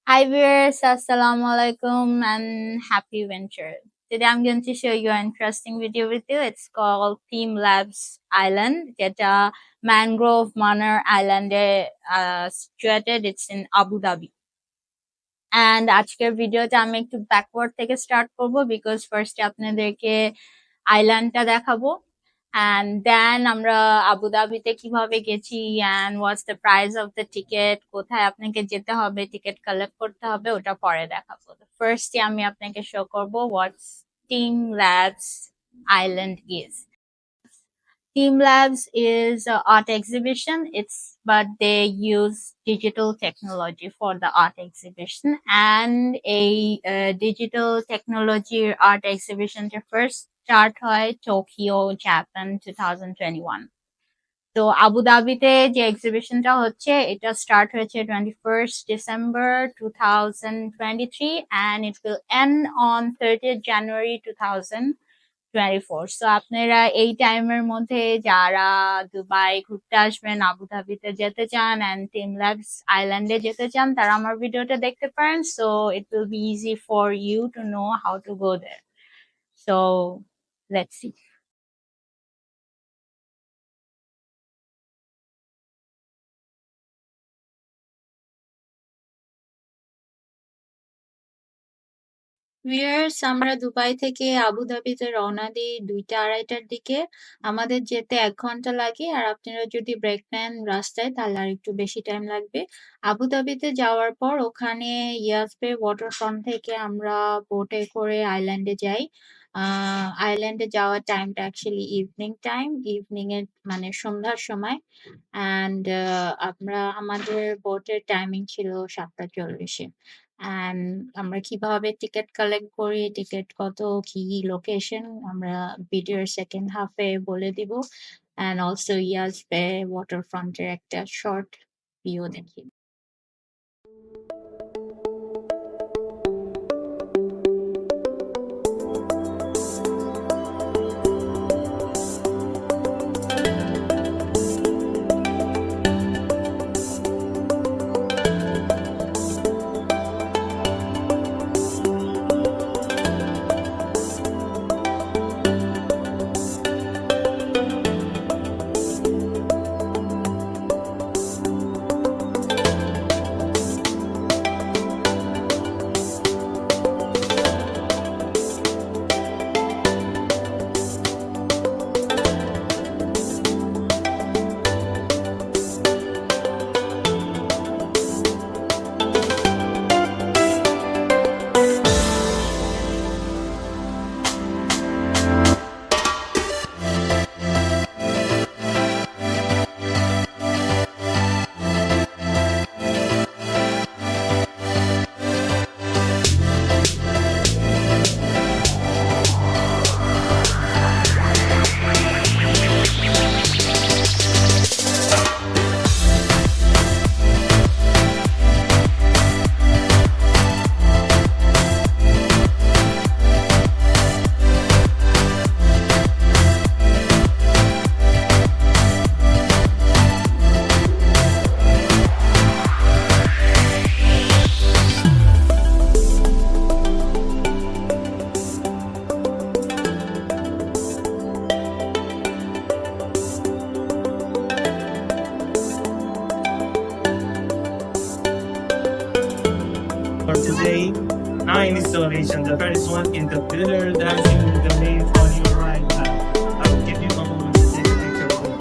Hi viewers, Assalamu alaikum and happy venture. Today I'm going to show you an interesting video with you. It's called TeamLab's Island. It's Mangrove Manar Island situated. It's in Abu Dhabi. And আজকের ভিডিওটা আমি একটু backward থেকে start করব because ফার্স্টে আপনাদেরকে আইল্যান্ডটা দেখাবো and then আমরা আবু ধাবিতে কিভাবে গেছি and what's the price of the ticket, কোথায় আপনাকে যেতে হবে, টিকিট কালেক্ট করতে হবে, ওটা পরে দেখাবো। ফার্স্টে আমি আপনাকে শো করব what's Team Labs Island is. Team Labs is an art exhibition. But they use digital technology for the art exhibition, and a digital technology art exhibition to first start হয় Tokyo, Japan 2021. তো আবু ধাবিতে যে এক্সিবিশনটা হচ্ছে এটা start হয়েছে 21st December 2023 and it will end on 30th January 2024. So আপনারা এই টাইমের মধ্যে যারা দুবাই ঘুরতে আসবেন, আবু ধাবিতে যেতে চান and TeamLabs আইল্যান্ডে যেতে চান, তারা আমার ভিডিওটা দেখতে পারেন. So it will be easy for you to know how to go there. So let's see. Viewers, আমরা দুবাই থেকে আবু ধাবিতে রওনা দিই 2টা-2:30টার দিকে। আমাদের যেতে 1 ঘন্টা লাগে, আর আপনারা যদি ব্রেক নেন রাস্তায় তাহলে আর একটু বেশি টাইম লাগবে। আবু ধাবিতে যাওয়ার পর ওখানে ইয়াসবে ওয়াটারফ্রন্ট থেকে আমরা বোটে করে আইল্যান্ডে যাই। আইল্যান্ডে যাওয়ার টাইমটা অ্যাকচুয়ালি ইভিনিং টাইম, ইভিনিং এর মানে সন্ধ্যার সময়। অ্যান্ড আমাদের বোটের টাইমিং ছিল 7:40-এ। অ্যান্ড আমরা কিভাবে টিকিট কালেক্ট করি, টিকিট কত, কি লোকেশন আমরা ভিডিওর সেকেন্ড হাফে বলে দিব। অ্যান্ড অলসো ইয়াসবে ওয়াটারফ্রন্টের একটা শর্ট ভিউ দেখি। For today, 9 installations. The first one is the pillar dancing with the maze on your right hand. I will give you a moment to take a picture of it.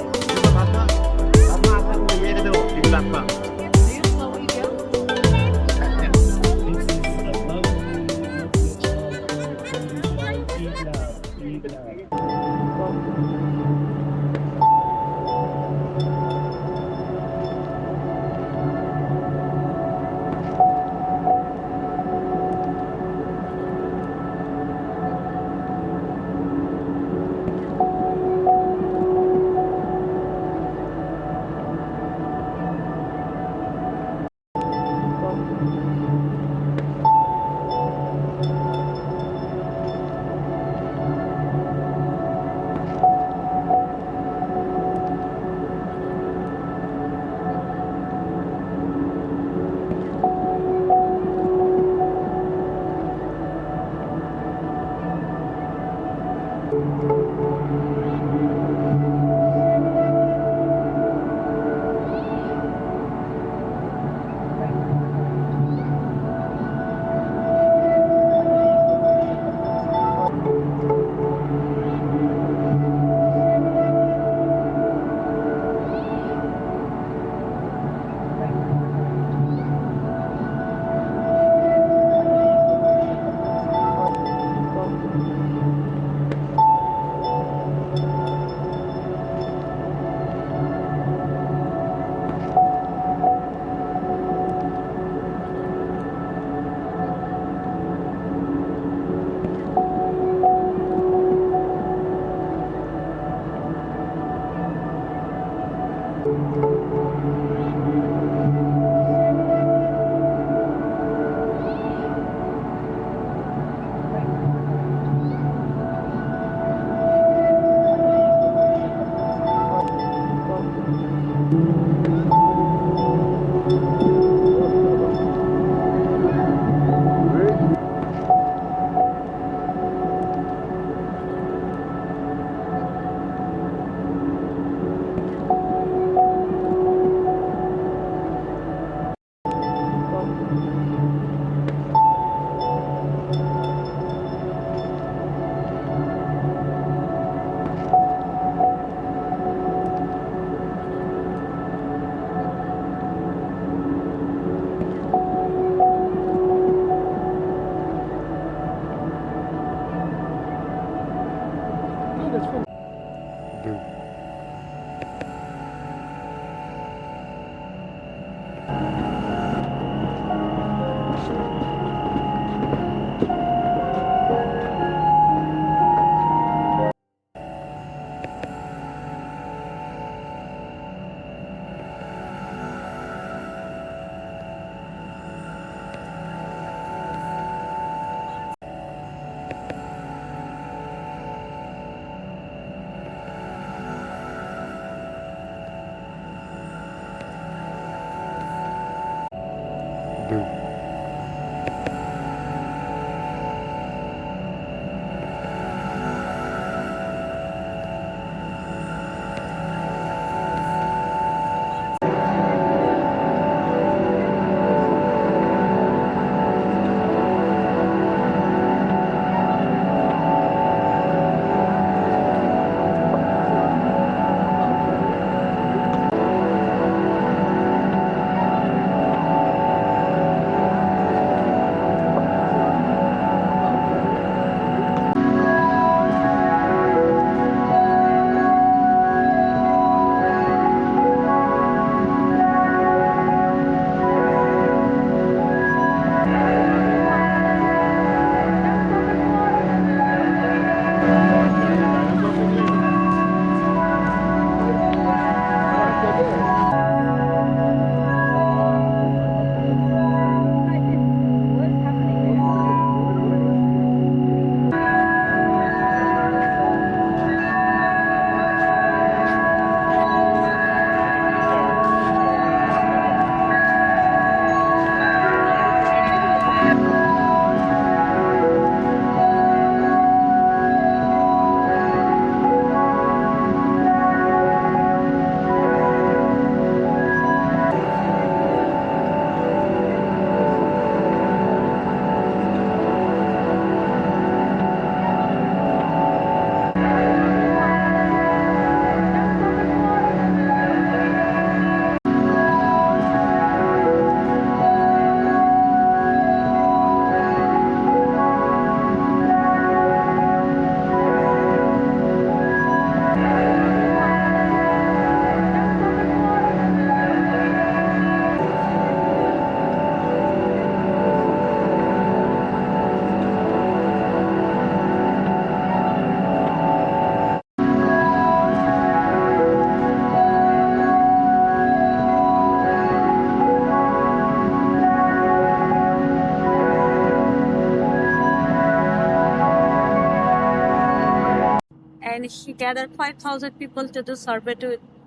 And he gathered 5,000 people to do survey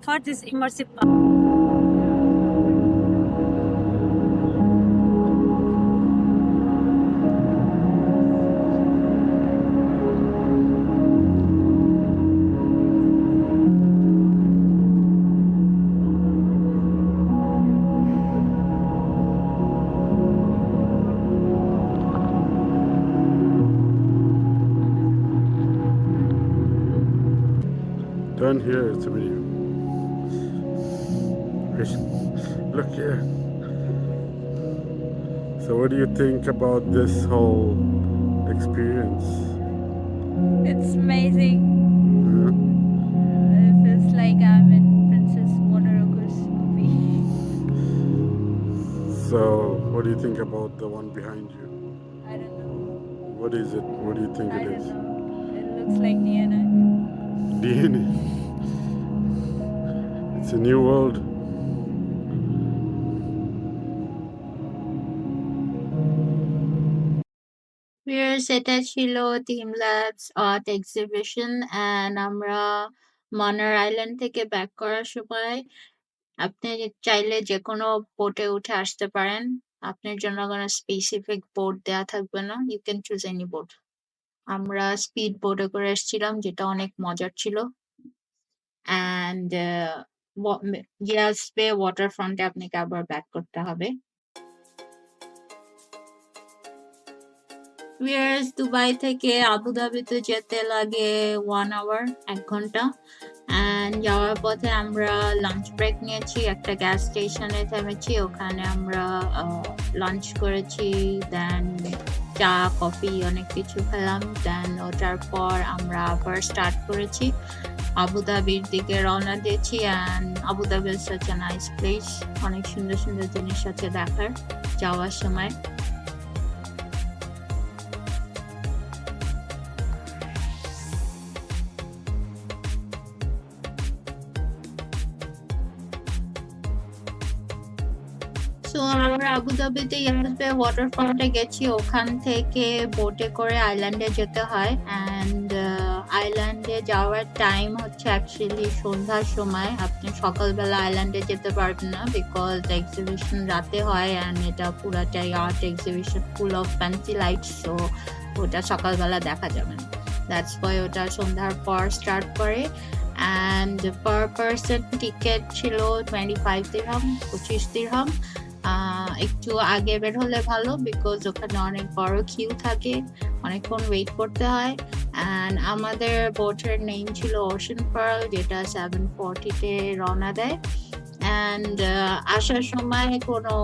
for this immersive. Turn here, it's a video. Look here. So what do you think about this whole experience? It's amazing. Yeah? It feels like I'm in Princess Mononoke's movie. So what do you think about the one behind you? I don't know. What is it? What do you think I it don't is? know. It looks like DNA. DNA. It's a new world. Viewers, এটা ছিল TeamLab's Art Exhibition and আমরা মানার island থেকে back করার সময় আপনি চাইলে যে কোনো বোটে উঠে আসতে পারেন। আপনার জন্য কোনো স্পেসিফিক বোট দেয়া থাকবে না। You can choose any boat. আমরা স্পিড বোটে করে এসেছিলাম যেটা অনেক মজার ছিল। And ইয়াস বে ওয়াটারফ্রন্টে আপনাকে আবার ব্যাক করতে হবে। Whereas দুবাই থেকে আবুধাবিতে যেতে লাগে 1 hour 1 ঘন্টা and যাওয়ার পথে আমরা লাঞ্চ ব্রেক নিয়েছি একটা গ্যাস স্টেশনে থেমেছি ওখানে আমরা লাঞ্চ করেছি দেন চা কফি অনেক কিছু খেলাম দেন ওটার পর আমরা আবার স্টার্ট করেছি আবুধাবির দিকে রওনা দিয়েছি and Abu Dhabi is such a nice place অনেক সুন্দর সুন্দর জিনিস আছে দেখার যাওয়ার সময় So আমরা আবুধাবিতে ইয়াস বে ওয়াটারফ্রন্টে গেছি ওখান থেকে বোটে করে আইল্যান্ডে যেতে হয় and আইল্যান্ডে যাওয়ার টাইম হচ্ছে অ্যাকচুয়ালি সন্ধ্যার সময়। আপনি সকালবেলা আইল্যান্ডে যেতে পারবেন না, বিকজ এক্সিবিশন রাতে হয় অ্যান্ড এটা পুরাটাই art exhibition full of fancy lights, so ওটা সকালবেলা দেখা যাবে না। দ্যাটস ওয়াই ওটা সন্ধ্যার পর স্টার্ট করে। অ্যান্ড পার পারসন টিকিট ছিল 25 দিরহাম, 25 দিরহাম। একটু আগে বের হলে ভালো, বিকজ ওখানে অনেক বড় কিউ থাকে, অনেকক্ষণ ওয়েট করতে হয়। অ্যান্ড আমাদের বোটের নেম ছিল ওশান পার্ল, যেটা 7:40-তে রওনা দেয়। অ্যান্ড আসার সময় কোনো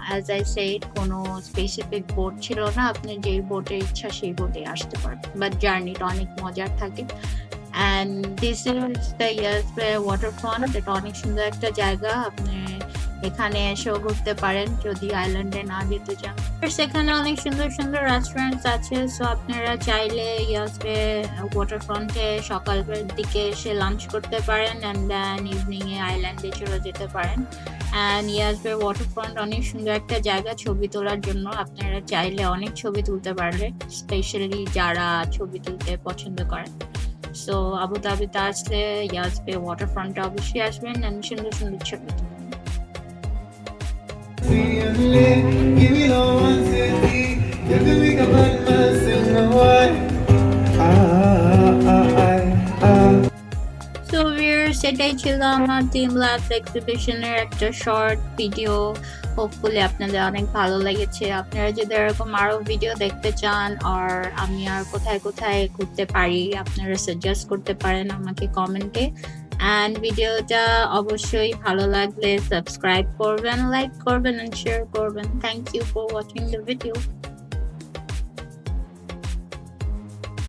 অ্যাজ আই সেড কোনো স্পেসিফিক বোট ছিল না, আপনি যেই বোটে ইচ্ছা সেই বোটে আসতে পারবেন, বাট জার্নিটা অনেক মজার থাকে। And this is the Yas Bay waterfront, এটা অনেক সুন্দর একটা জায়গা, আপনি এখানে এসেও ঘুরতে পারেন যদি আইল্যান্ডে না যেতে চান। সেখানে অনেক সুন্দর সুন্দর রেস্টুরেন্টস আছে, সো আপনারা চাইলে ইয়াসবে ওয়াটারফ্রন্টে সকালের দিকে এসে লাঞ্চ করতে পারেন অ্যান্ড দেন ইভিনিং এ আইল্যান্ডে চলে যেতে পারেন। অ্যান্ড ইয়াসবে ওয়াটারফ্রন্ট অনেক সুন্দর একটা জায়গা ছবি তোলার জন্য, আপনারা চাইলে অনেক ছবি তুলতে পারবেন, স্পেশালি যারা ছবি তুলতে পছন্দ করেন। সো আবু ধাবিতে আসলে ইয়াসবে ওয়াটারফ্রন্টে অবশ্যই আসবেন অ্যান্ড সুন্দর সুন্দর ছবি তুলবেন। Give me the one city, you can make a bad man sing a why. So viewers, এটাই ছিল আমার TeamLab এক্সিবিশনের একটা শর্ট ভিডিও। হোপফুলি আপনাদের অনেক ভালো লেগেছে। আপনারা যদি এরকম আরো ভিডিও দেখতে চান আর আমি আর কোথায় কোথায় ঘুরতে পারি আপনারা সাজেস্ট করতে পারেন আমাকে কমেন্টে। অ্যান্ড ভিডিওটা অবশ্যই ভালো লাগলে সাবস্ক্রাইব করবেন, লাইক করবেন, এন্ড শেয়ার করবেন। Thank you for watching the video.